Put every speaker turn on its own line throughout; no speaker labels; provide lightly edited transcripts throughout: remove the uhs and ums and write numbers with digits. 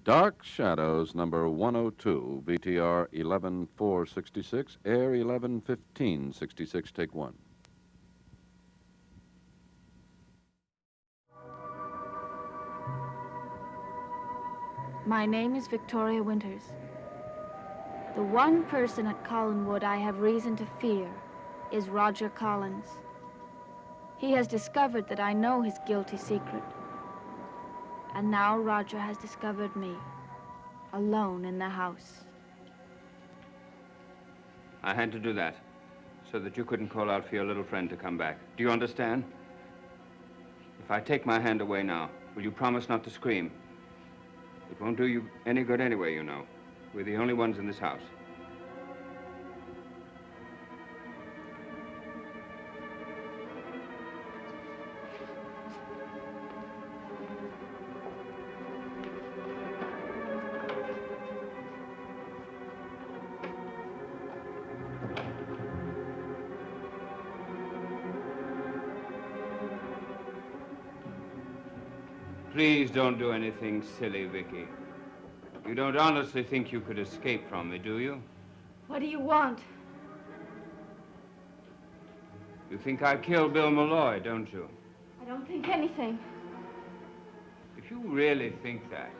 Dark Shadows, number 102, VTR 11466, air 111566, take one.
My name is Victoria Winters. The one person at Collinwood I have reason to fear is Roger Collins. He has discovered that I know his guilty secret. And now Roger has discovered me, alone in the house.
I had to do that so that you couldn't call out for your little friend to come back. Do you understand? If I take my hand away now, will you promise not to scream? It won't do you any good anyway, you know. We're the only ones in this house. Please don't do anything silly, Vicky. You don't honestly think you could escape from me, do you?
What do you want?
You think I killed Bill Malloy, don't you?
I don't think anything.
If you really think that,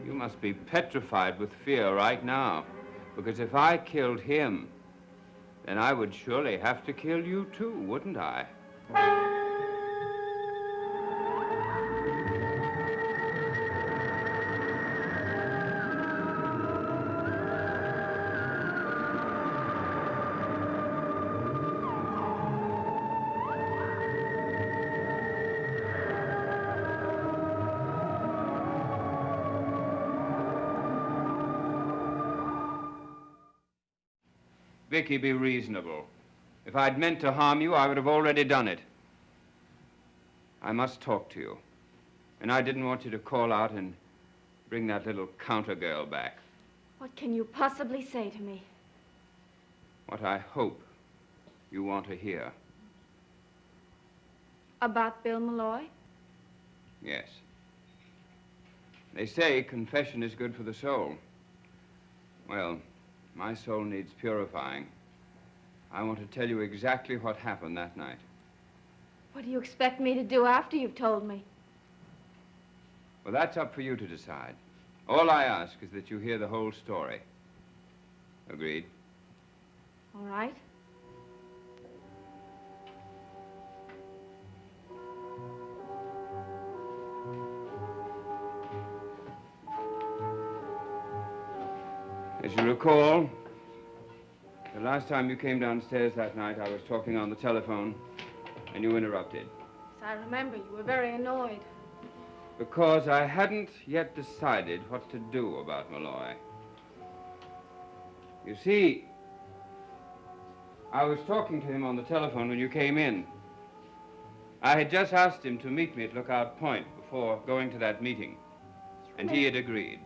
you must be petrified with fear right now. Because if I killed him, then I would surely have to kill you too, wouldn't I? Vicky, be reasonable. If I'd meant to harm you, I would have already done it. I must talk to you. And I didn't want you to call out and bring that little counter girl back.
What can you possibly say to me?
What I hope you want to hear.
About Bill Malloy?
Yes. They say confession is good for the soul. Well, my soul needs purifying. I want to tell you exactly what happened that night.
What do you expect me to do after you've told me?
Well, that's up for you to decide. All I ask is that you hear the whole story. Agreed?
All right.
As you recall, the last time you came downstairs that night, I was talking on the telephone, and you interrupted.
Yes, I remember. You were very annoyed.
Because I hadn't yet decided what to do about Malloy. You see, I was talking to him on the telephone when you came in. I had just asked him to meet me at Lookout Point before going to that meeting, and he had agreed.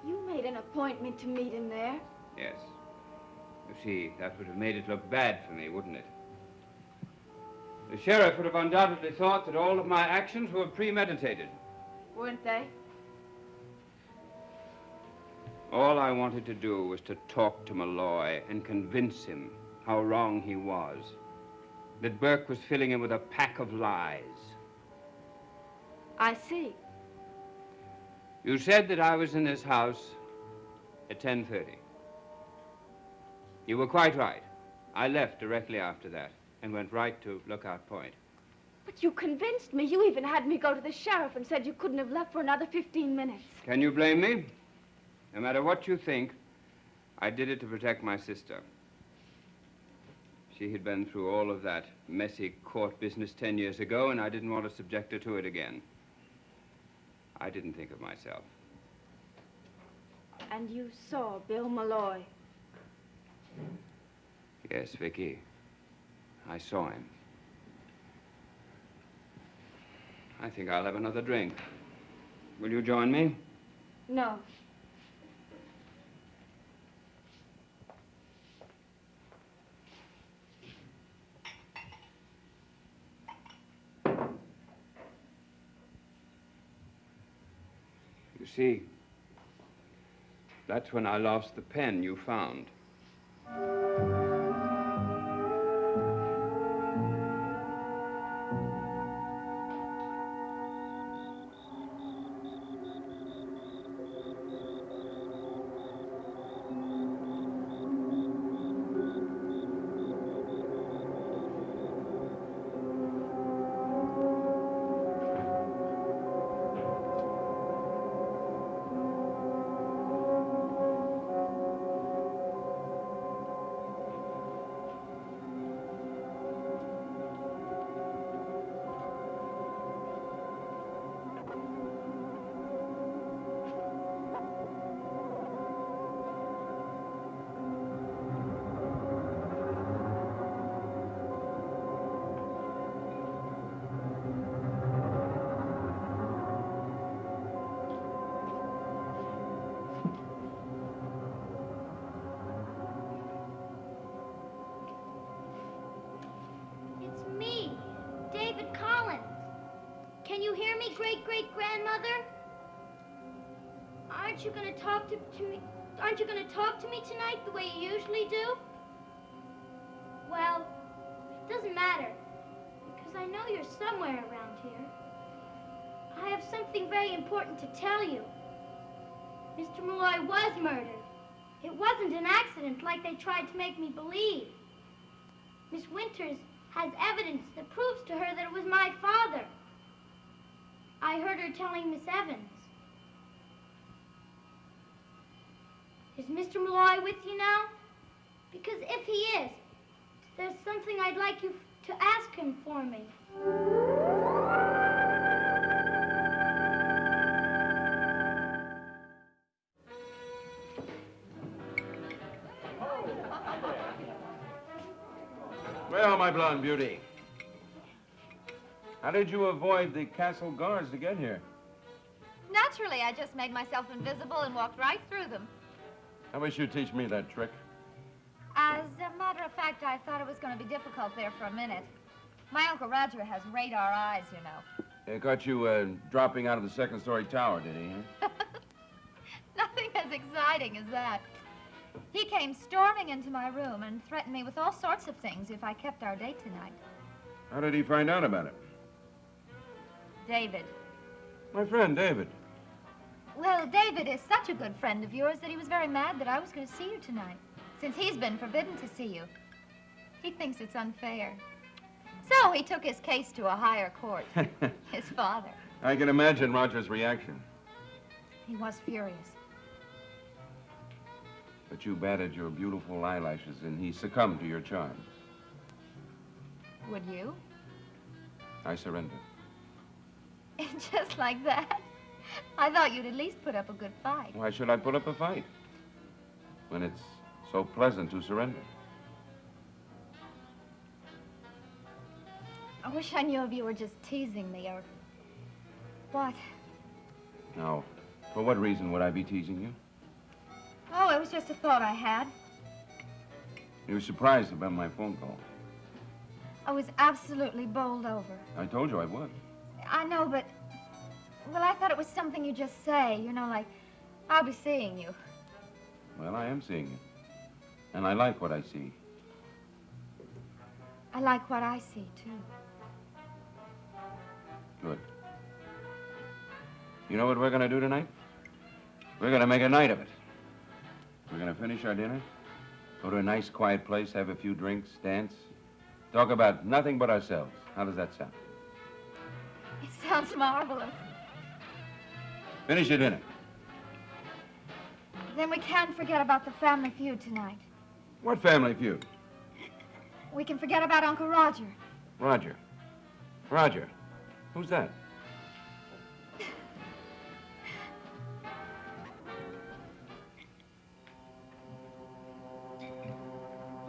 You made an appointment to meet him there?
Yes. You see, that would have made it look bad for me, wouldn't it? The sheriff would have undoubtedly thought that all of my actions were premeditated.
Weren't they?
All I wanted to do was to talk to Malloy and convince him how wrong he was. That Burke was filling him with a pack of lies.
I see.
You said that I was in this house at 10:30. You were quite right. I left directly after that and went right to Lookout Point.
But you convinced me. You even had me go to the sheriff and said you couldn't have left for another 15 minutes.
Can you blame me? No matter what you think, I did it to protect my sister. She had been through all of that messy court business 10 years ago, and I didn't want to subject her to it again. I didn't think of myself.
And you saw Bill Malloy?
Yes, Vicky. I saw him. I think I'll have another drink. Will you join me?
No.
You see, that's when I lost the pen you found.
It's me, David Collins. Can you hear me, great-great-grandmother? Aren't you going to talk to me? Aren't you going to talk to me tonight the way you usually do? Well, it doesn't matter, because I know you're somewhere around here. I have something very important to tell you. Mr. Malloy was murdered. It wasn't an accident like they tried to make me believe. Miss Winters has evidence that proves to her that it was my father. I heard her telling Miss Evans. Is Mr. Malloy with you now? Because if he is, there's something I'd like you to ask him for me.
Well, my blonde beauty, how did you avoid the castle guards to get here?
Naturally, I just made myself invisible and walked right through them.
I wish you'd teach me that trick.
As a matter of fact, I thought it was going to be difficult there for a minute. My Uncle Roger has radar eyes, you know.
It got you dropping out of the second-story tower, did he? Huh?
Nothing as exciting as that. He came storming into my room and threatened me with all sorts of things if I kept our date tonight.
How did he find out about it?
David.
My friend, David.
Well, David is such a good friend of yours that he was very mad that I was going to see you tonight, since he's been forbidden to see you. He thinks it's unfair. So he took his case to a higher court. His father.
I can imagine Roger's reaction.
He was furious.
But you batted your beautiful eyelashes and he succumbed to your charms.
Would you?
I surrendered.
Just like that? I thought you'd at least put up a good fight.
Why should I put up a fight when it's so pleasant to surrender?
I wish I knew if you were just teasing me or what.
Now, for what reason would I be teasing you?
Oh, it was just a thought I had.
You were surprised about my phone call.
I was absolutely bowled over.
I told you I would.
I know, but... Well, I thought it was something you just say, you know, like, I'll be seeing you.
Well, I am seeing you. And I like what I see.
I like what I see, too.
Good. You know what we're going to do tonight? We're going to make a night of it. We're going to finish our dinner, go to a nice, quiet place, have a few drinks, dance, talk about nothing but ourselves. How does that sound?
It sounds marvelous.
Finish your dinner.
Then we can't forget about the family feud tonight.
What family feud?
We can forget about Uncle Roger.
Roger. Roger. Who's that?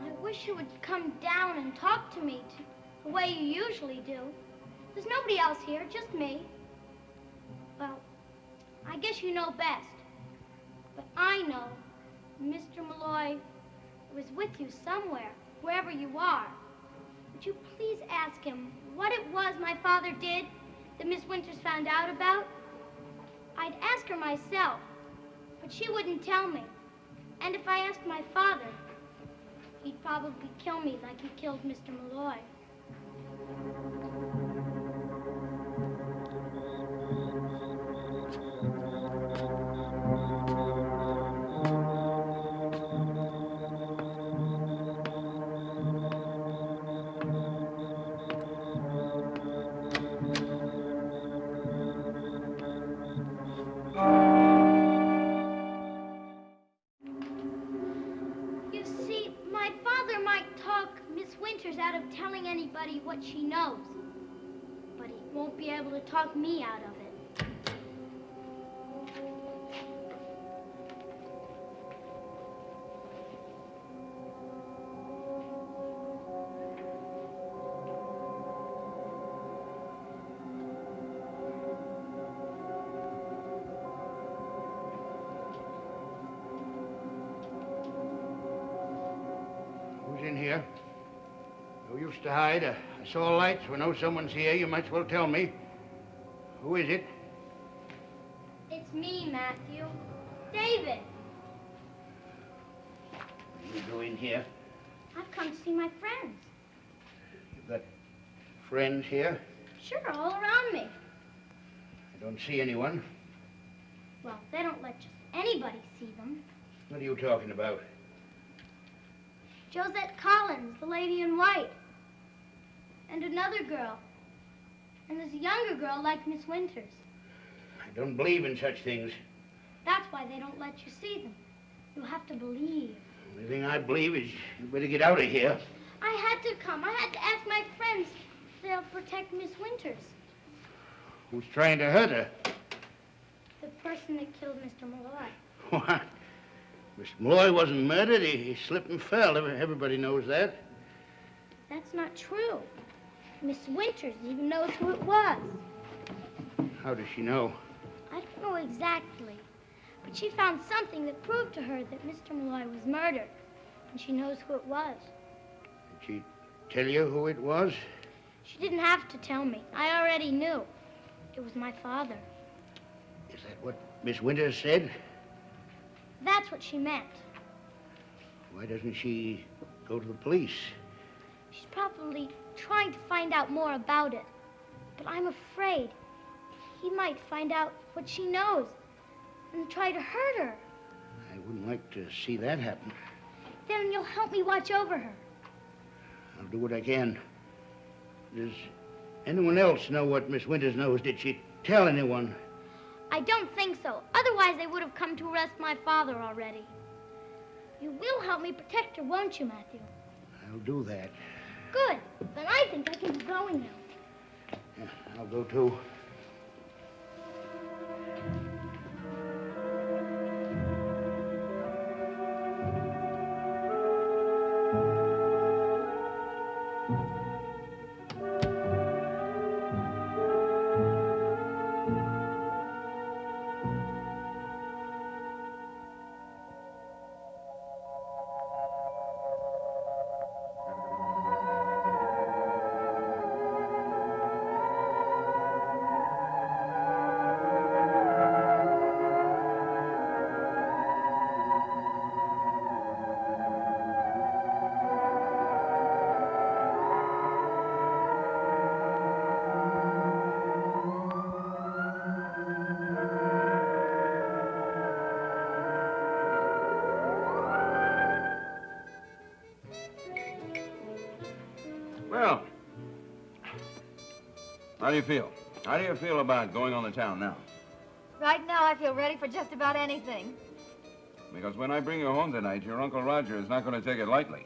I wish you would come down and talk to me the way you usually do. There's nobody else here, just me. Well, I guess you know best. But I know Mr. Malloy was with you somewhere, wherever you are. Would you please ask him what it was my father did that Miss Winters found out about? I'd ask her myself, but she wouldn't tell me. And if I asked my father, he'd probably kill me like he killed Mr. Malloy. You see, my father might talk Miss Winters out of telling anybody what she knows, but he won't be able to talk me out of it.
Who's in here? No use to hide. I saw lights. We know someone's here. You might as well tell me. Who is it?
It's me, Matthew. David.
What are you doing here?
I've come to see my friends.
You've got friends here?
Sure, all around me.
I don't see anyone.
Well, they don't let just anybody see them.
What are you talking about?
Josette Collins, the lady in white. And another girl. And there's a younger girl like Miss Winters.
I don't believe in such things.
That's why they don't let you see them. You have to believe.
The only thing I believe is you better get out of here.
I had to come. I had to ask my friends if they'll protect Miss Winters.
Who's trying to hurt her?
The person that killed Mr. Malloy.
What? Mr. Malloy wasn't murdered. He slipped and fell. Everybody knows that.
That's not true. Miss Winters even knows who it was.
How does she know?
I don't know exactly, but she found something that proved to her that Mr. Malloy was murdered, and she knows who it was.
Did she tell you who it was?
She didn't have to tell me. I already knew. It was my father.
Is that what Miss Winters said?
That's what she meant.
Why doesn't she go to the police?
She's probably trying to find out more about it, but I'm afraid he might find out what she knows and try to hurt her.
I wouldn't like to see that happen.
Then you'll help me watch over her.
I'll do what I can. Does anyone else know what Miss Winters knows? Did she tell anyone?
I don't think so. Otherwise, they would have come to arrest my father already. You will help me protect her, won't you, Matthew?
I'll do that.
Good. Then I think I can be going now.
Yeah, I'll go too.
Well, how do you feel? How do you feel about going on the town now?
Right now, I feel ready for just about anything.
Because when I bring you home tonight, your Uncle Roger is not going to take it lightly.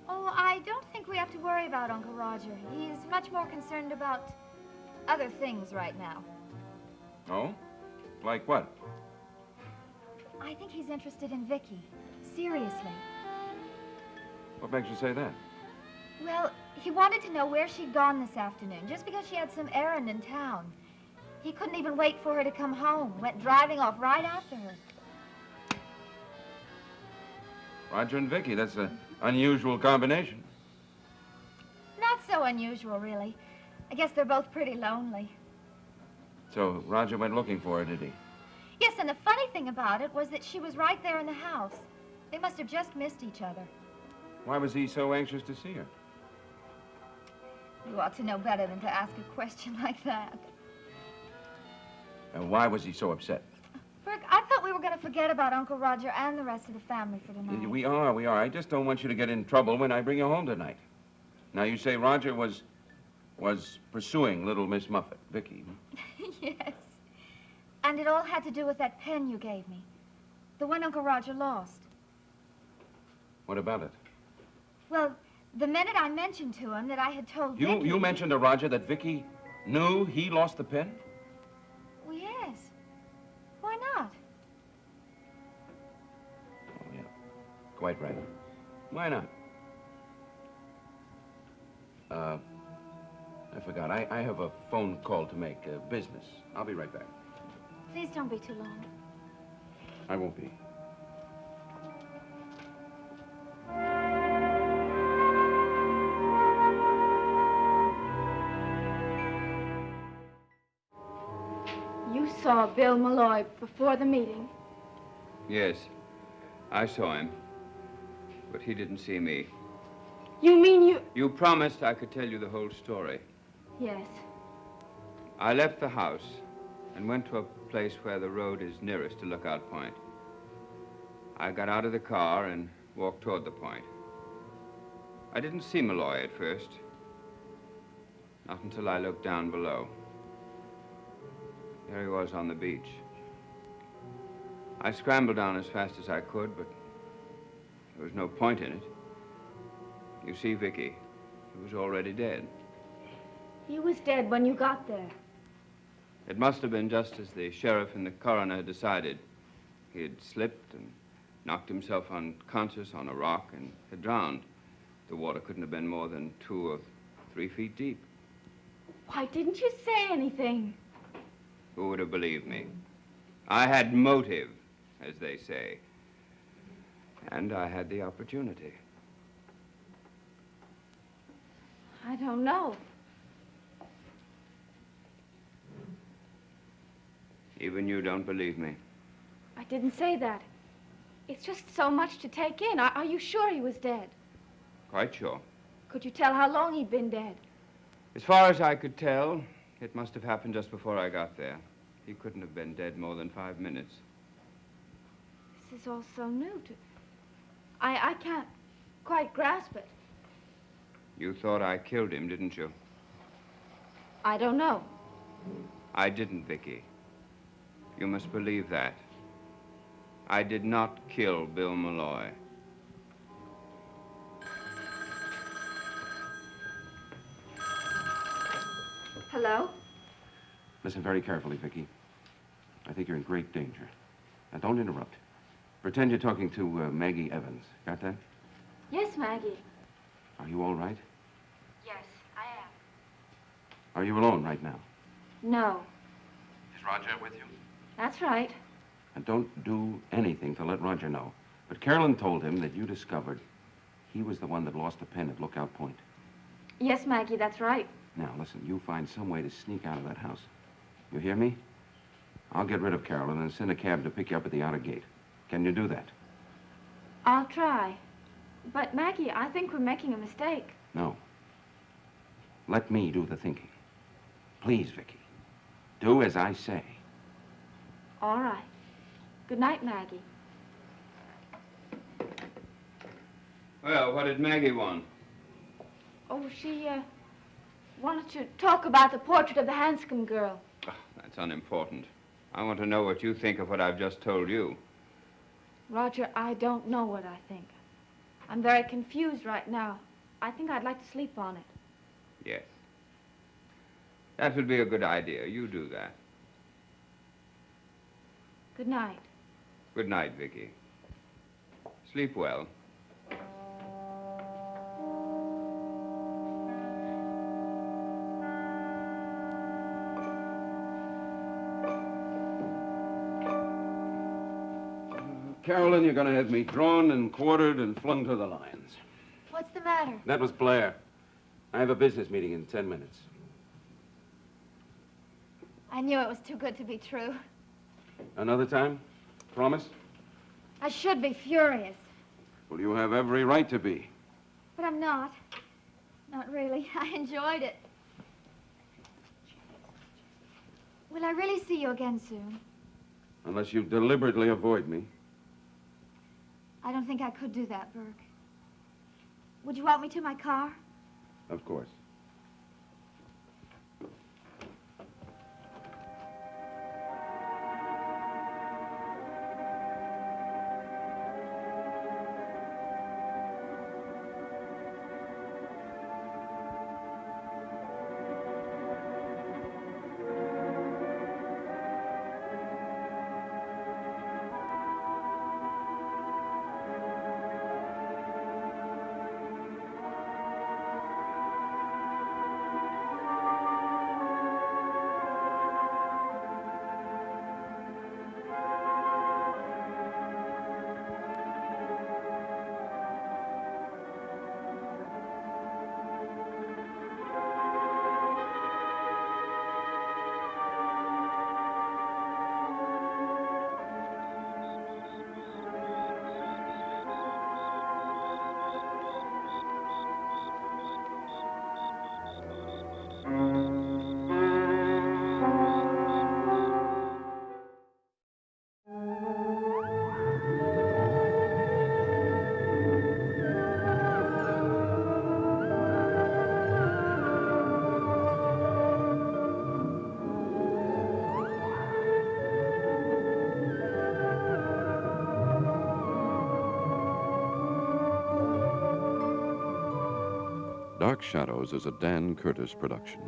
Oh, I don't think we have to worry about Uncle Roger. He's much more concerned about other things right now.
Oh? Like what?
I think he's interested in Vicky. Seriously.
What makes you say that?
Well, he wanted to know where she'd gone this afternoon, just because she had some errand in town. He couldn't even wait for her to come home. Went driving off right after her.
Roger and Vicky, that's an unusual combination.
Not so unusual, really. I guess they're both pretty lonely.
So Roger went looking for her, did he?
Yes, and the funny thing about it was that she was right there in the house. They must have just missed each other.
Why was he so anxious to see her?
You ought to know better than to ask a question like that.
And why was he so upset?
Burke, I thought we were going to forget about Uncle Roger and the rest of the family for tonight.
We are. I just don't want you to get in trouble when I bring you home tonight. Now, you say Roger was pursuing little Miss Muffet, Vicky.
Yes. And it all had to do with that pen you gave me. The one Uncle Roger lost.
What about it?
Well, the minute I mentioned to him that I had told Vicky...
You mentioned to Roger that Vicky knew he lost the pen?
Well, yes. Why not?
Oh, yeah. Quite right. Why not? I forgot. I have a phone call to make, business. I'll be right back.
Please don't be too long.
I won't be.
You saw Bill Malloy before the meeting.
Yes, I saw him. But he didn't see me.
You mean you...
You promised I could tell you the whole story.
Yes.
I left the house and went to a place where the road is nearest to Lookout Point. I got out of the car and walked toward the point. I didn't see Malloy at first. Not until I looked down below. There he was on the beach. I scrambled down as fast as I could, but there was no point in it. You see, Vicky, he was already dead.
He was dead when you got there.
It must have been just as the sheriff and the coroner had decided. He had slipped and knocked himself unconscious on a rock and had drowned. The water couldn't have been more than 2 or 3 feet deep.
Why didn't you say anything?
Who would have believed me? I had motive, as they say. And I had the opportunity.
I don't know.
Even you don't believe me.
I didn't say that. It's just so much to take in. Are you sure he was dead?
Quite sure.
Could you tell how long he'd been dead?
As far as I could tell, it must have happened just before I got there. He couldn't have been dead more than 5 minutes.
This is all so new to... I can't quite grasp it.
You thought I killed him, didn't you?
I don't know.
I didn't, Vicky. You must believe that. I did not kill Bill Malloy.
Hello?
Listen very carefully, Vicky. I think you're in great danger. Now, don't interrupt. Pretend you're talking to Maggie Evans. Got that?
Yes, Maggie.
Are you all right?
Yes, I am.
Are you alone right now?
No.
Is Roger with you?
That's right.
And don't do anything to let Roger know. But Carolyn told him that you discovered he was the one that lost the pen at Lookout Point.
Yes, Maggie, that's right.
Now, listen, you find some way to sneak out of that house. You hear me? I'll get rid of Carolyn and send a cab to pick you up at the outer gate. Can you do that?
I'll try. But, Maggie, I think we're making a mistake.
No. Let me do the thinking. Please, Vicky. Do as I say.
All right. Good night, Maggie.
Well, what did Maggie want?
Oh, she, wanted to talk about the portrait of the Hanscom girl.
Oh, that's unimportant. I want to know what you think of what I've just told you.
Roger, I don't know what I think. I'm very confused right now. I think I'd like to sleep on it.
Yes. That would be a good idea. You do that.
Good night.
Good night, Vicky. Sleep well.
Carolyn, you're going to have me drawn and quartered and flung to the lions.
What's the matter?
That was Blair. I have a business meeting in 10 minutes.
I knew it was too good to be true.
Another time? Promise?
I should be furious,
Well, you have every right to be.
but I'm not. Not really. I enjoyed it. Will I really see you again soon?
Unless you deliberately avoid me.
I don't think I could do that, Burke. Would you walk me to my car?
Of course.
Dark Shadows is a Dan Curtis production.